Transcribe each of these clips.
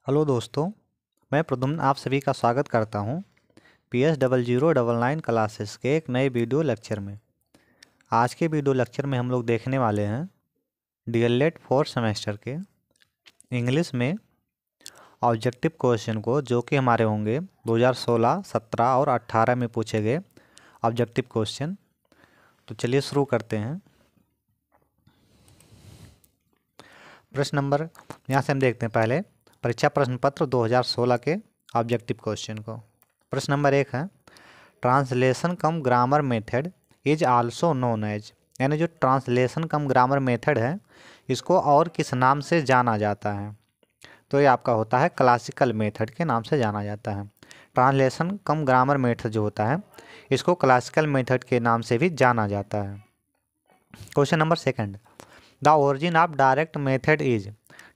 Hello दोस्तों, मैं प्रद्युम्न आप सभी का स्वागत करता हूं PS0099 क्लासेस के एक नए वीडियो लेक्चर में। आज के वीडियो लेक्चर में हम लोग देखने वाले हैं DLED 4 सेमेस्टर के इंग्लिश में ऑब्जेक्टिव क्वेश्चन को, जो कि हमारे होंगे 2016, 17 और 18 में पूछे गए ऑब्जेक्टिव क्वेश्चन। तो चलिए शुरू करते हैं। प्रश्न नंबर यहाँ से हम देखते हैं पहले परीक्षा प्रश्न पत्र 2016 के ऑब्जेक्टिव क्वेश्चन को। प्रश्न नंबर 1 है, translation cum grammar method is also known as, यानी जो ट्रांसलेशन कम ग्रामर मेथड है इसको और किस नाम से जाना जाता है? तो ये आपका होता है क्लासिकल मेथड के नाम से जाना जाता है। ट्रांसलेशन कम ग्रामर मेथड जो होता है इसको क्लासिकल मेथड के नाम से भी जाना जाता है। Question number 2, the origin of direct method is,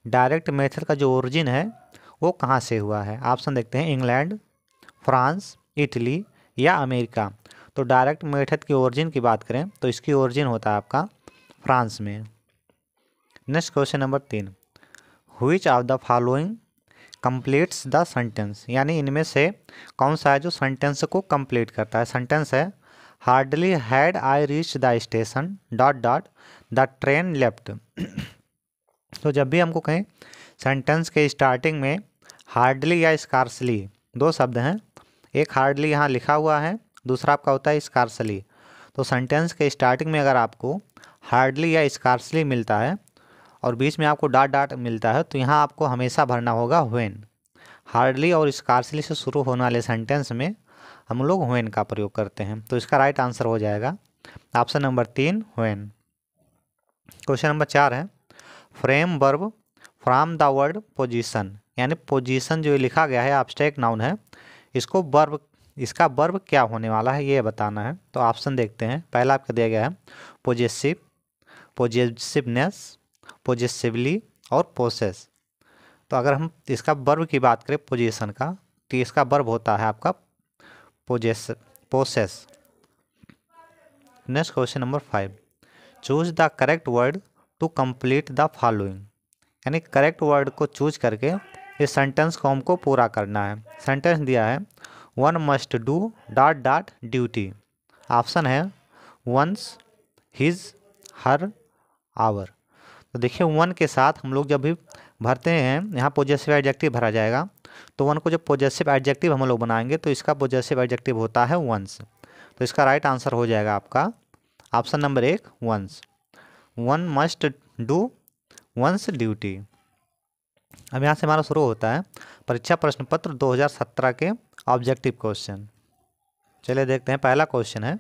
direct method का जो ओरिजिन है वो कहाँ से हुआ है? ऑप्शन देखते हैं, इंग्लैंड, फ्रांस, इटली या अमेरिका। तो डायरेक्ट मेथड की ओरिजिन की बात करें तो इसकी ओरिजिन होता है आपका फ्रांस में। Next question number 3, which of the following completes the sentence, यानी इनमें से कौन सा है जो सेंटेंस को कंप्लीट करता है? सेंटेंस है, hardly had I reach the station dot dot the train left. तो जब भी हमको कहें सेंटेंस के स्टार्टिंग में हार्डली या स्कार्सली, दो शब्द हैं, एक हार्डली यहाँ लिखा हुआ है, दूसरा आपका होता है स्कार्सली। तो सेंटेंस के स्टार्टिंग में अगर आपको हार्डली या स्कार्सली मिलता है और बीच में आपको डॉट डॉट मिलता है तो यहाँ आपको हमेशा भरना होगा व्हेन। हार्डली और स्कार्सली से शुरू होने वाले सेंटेंस में हम लोग व्हेन का प्रयोग करते हैं। तो इसका राइट आंसर हो जाएगा option number 3, when. Question number 4 है, frame verb from the word position, यानी पोजीशन जो लिखा गया है एब्स्ट्रैक्ट नाउन है, इसको वर्ब, इसका वर्ब क्या होने वाला है ये बताना है। तो ऑप्शन देखते हैं, पहला आपका दिया गया है पोजेसिव, पोजेसिवनेस, पोजेसिवली और पोसेस। तो अगर हम इसका वर्ब की बात करें पोजीशन का, तो इसका वर्ब होता है आपका possess. Next question number 5, choose the correct word to complete the following, यानी करेक्ट वर्ड को चूज करके इस सेंटेंस को हमको पूरा करना है। सेंटेंस दिया है, one must do dot dot duty. Option है वंस, हिज, हर, आवर। तो देखिए वन के साथ हम लोग जब भी भरते हैं यहाँ पोजेसिव एडजेक्टिव भरा जाएगा, तो वन को जब पोजेसिव एडजेक्टिव हम लोग बनाएंगे तो इसका पोजेसिव एडजेक्टिव होता है वंस। तो इसका राइट आंसर हो जाएगा आपका option number 1, one's. One must do one's duty. अब यहाँ से हमारा शुरू होता है परीक्षा प्रश्न पत्र 2017 के ऑब्जेक्टिव क्वेश्चन। चलिए देखते हैं, पहला क्वेश्चन है,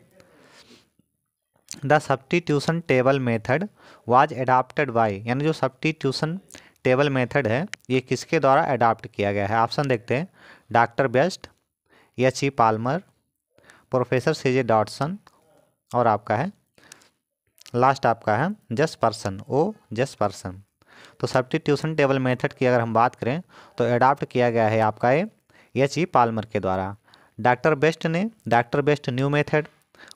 the substitution table method was adapted by, यानी जो सब्स्टिट्यूशन टेबल मेथड है ये किसके द्वारा अडॉप्ट किया गया है? ऑप्शन देखते हैं, doctor West, H.E. Palmer, professor C.J. Dodson और आपका है लास्ट आपका है जेफरसन, जेफरसन। तो सब्स्टिट्यूशन टेबल मेथड की अगर हम बात करें तो अडॉप्ट किया गया है आपका ये H.E. पाल्मर के द्वारा। डॉक्टर बेस्ट ने डॉक्टर बेस्ट न्यू मेथड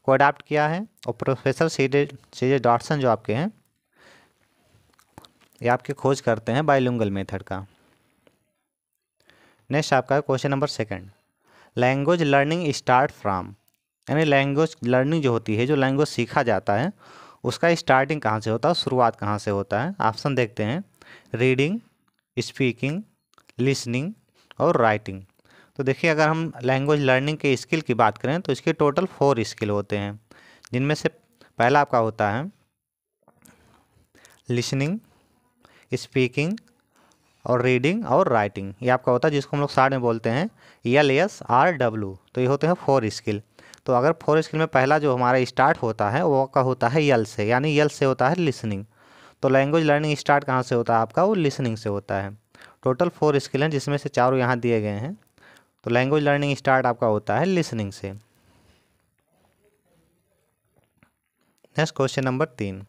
को अडॉप्ट किया है और प्रोफेसर C.J. डॉटसन जो आपके हैं ये आपके खोज करते हैं बाइलिंगुअल मेथड का। नेक्स्ट आपका है question number 2, language learning start from, यानी लैंग्वेज लर्निंग जो होती है, जो लैंग्वेज सीखा जाता है उसका स्टार्टिंग कहाँ से होता है, शुरुआत कहाँ से होता है? ऑप्शन देखते हैं, रीडिंग, स्पीकिंग, लिसनिंग और राइटिंग। तो देखिए अगर हम लैंग्वेज लर्निंग के स्किल की बात करें तो इसके टोटल 4 स्किल होते हैं, जिनमें से पहला आपका होता है लिसनिंग, स्पीकिंग और रीडिंग और राइटिंग। ये आपका होता है जिसको हम लोग शॉर्ट में बोलते हैं LSRW। तो ये होते हैं 4 स्किल। तो अगर 4 स्किल में पहला जो हमारा स्टार्ट होता है वो का होता है यल से, यानी यल से होता है लिसनिंग। तो लैंग्वेज लर्निंग स्टार्ट कहाँ से होता है आपका? वो लिसनिंग से होता है। टोटल 4 स्किल हैं जिसमें से 4 यहाँ दिए गए हैं। तो लैंग्वेज लर्निंग स्टार्ट आपका होता है लिसनिंग से। Next question number 3,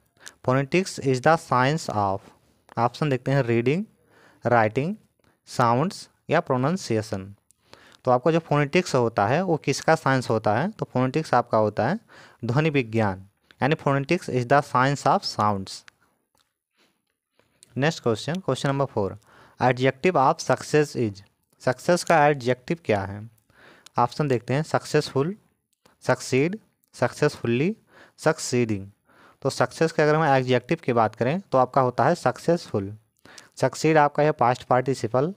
phonetics is the science of, option देखते हैं, रीडिंग, राइटिंग, साउंड्स या प्रोनाउंसिएशन। तो आपका जो फोनेटिक्स होता है वो किसका साइंस होता है? तो फोनेटिक्स आपका होता है ध्वनि विज्ञान, यानी phonetics is the science of sounds. Next question, question number 4, adjective of success is, success का एडजेक्टिव क्या है? ऑप्शन देखते हैं, सक्सेसफुल, सक्सीड, सक्सेसफुल्ली, सक्सीडिंग। तो सक्सेस के अगर हम एडजेक्टिव की बात करें तो आपका होता है सक्सेसफुल। सक्सीड आपका है पास्ट पार्टिसिपल।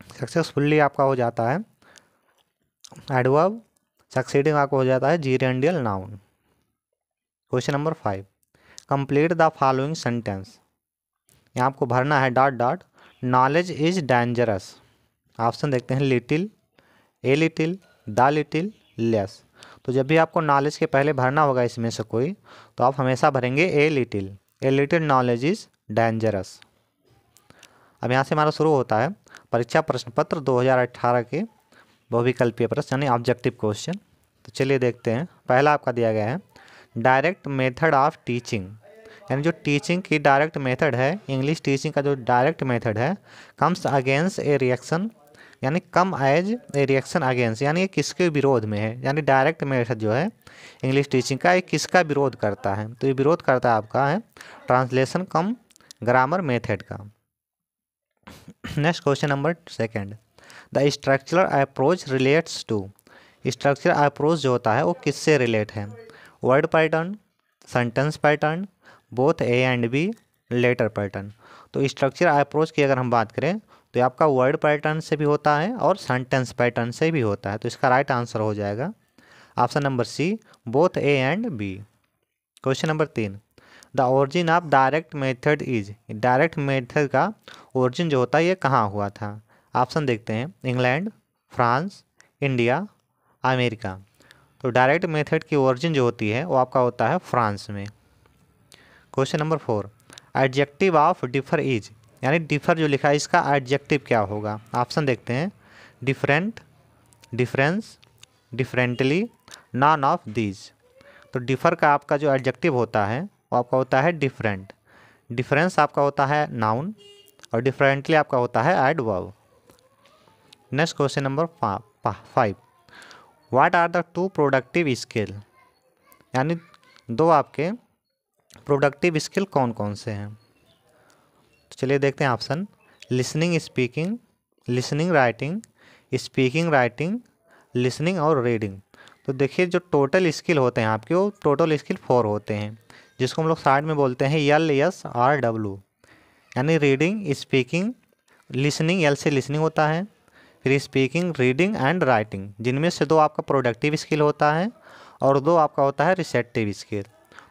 सक्सेसफुल्ली आपका हो जाता है एडवर्ब। सक्सीडिंग आपको हो जाता है gerundial noun. Question number 5, complete the following sentence. यहाँ आपको भरना है dot dot, knowledge is dangerous. Option देखते हैं, little, a little, the little, less. तो जब भी आपको नॉलेज के पहले भरना होगा इसमें से कोई, तो आप हमेशा भरेंगे a little knowledge is dangerous. अब यहाँ से हमारा शुरू होता है परीक्षा प्रश्न पत्र 2018 के बहुविकल्पीय प्रश्न यानी ऑब्जेक्टिव क्वेश्चन। तो चलिए देखते हैं। पहला आपका दिया गया है डायरेक्ट मेथड ऑफ टीचिंग, यानी जो टीचिंग की डायरेक्ट मेथड है, इंग्लिश टीचिंग का जो डायरेक्ट मेथड है, कम्स अगेंस्ट ए रिएक्शन, यानी कम एज ए रिएक्शन अगेंस्ट, यानी ये किसके विरोध में है, यानी डायरेक्ट मेथड जो है इंग्लिश टीचिंग का, ये किसका विरोध करता है? तो ये विरोध करता है आपका है ट्रांसलेशन कम ग्रामर मेथड का। Next question number 2, the structural approach relates to, structural approach जो होता है वो किससे रिलेट है? Word pattern, sentence pattern, both A and B, letter pattern. तो स्ट्रक्चर अप्रोच की अगर हम बात करें तो आपका वर्ड पैटर्न से भी होता है और सेंटेंस पैटर्न से भी होता है। तो इसका राइट आंसर हो जाएगा option number C, both A and B. Question number 3, the origin of direct method is, direct method का ओरिजिन जो होता है ये कहाँ हुआ था? ऑप्शन देखते हैं, इंग्लैंड, फ्रांस, इंडिया, अमेरिका। तो डायरेक्ट मेथड की ओरिजिन जो होती है वो आपका होता है फ्रांस में। Question number 4, adjective of differ is, यानी डिफर जो लिखा है इसका एडजेक्टिव क्या होगा? ऑप्शन देखते हैं, different, difference, differently, none of these. तो डिफर का आपका जो एडजेक्टिव होता है वो आपका होता है डिफरेंट, डिफरेंस आपका होता है नाउन और डिफरेंटली आपका होता है adverb. Next question number 5, what are the 2 productive skill, यानी 2 आपके प्रोडक्टिव स्किल कौन कौन से हैं? तो चलिए देखते हैं option, listening speaking, listening writing, speaking writing, listening और रीडिंग। तो देखिए जो टोटल स्किल होते हैं आपके वो टोटल स्किल 4 होते हैं, जिसको हम लोग साइड में बोलते हैं LSRW, यानी रीडिंग, स्पीकिंग, लिसनिंग, एल से लिसनिंग होता है, फिर स्पीकिंग, रीडिंग एंड राइटिंग, जिनमें से 2 आपका प्रोडक्टिव स्किल होता है और 2 आपका होता है रिसेप्टिव स्किल।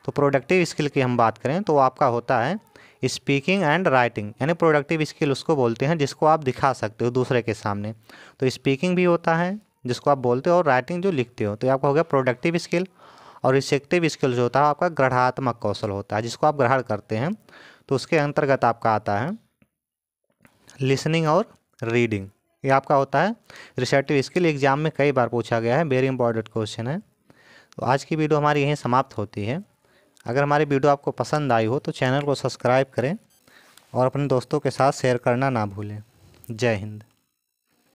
तो प्रोडक्टिव स्किल की हम बात करें तो आपका होता है स्पीकिंग एंड राइटिंग, यानी प्रोडक्टिव स्किल उसको बोलते हैं जिसको आप दिखा सकते हो दूसरे के सामने। तो स्पीकिंग भी होता है जिसको आप बोलते हो और राइटिंग जो लिखते हो, तो आपका हो गया प्रोडक्टिव स्किल। और रिसेप्टिव स्किल जो होता है आपका ग्रहणात्मक कौशल होता है, जिसको आप ग्रहण करते हैं, तो उसके अंतर्गत आपका आता है लिसनिंग और रीडिंग। ये आपका होता है रिसेप्टिव स्किल। एग्जाम में कई बार पूछा गया है, वेरी इंपॉर्टेंट क्वेश्चन है। तो आज की वीडियो हमारी यहीं समाप्त होती है। अगर हमारी वीडियो आपको पसंद आई हो तो चैनल को सब्सक्राइब करें और अपने दोस्तों के साथ शेयर करना ना भूलें। जय हिंद।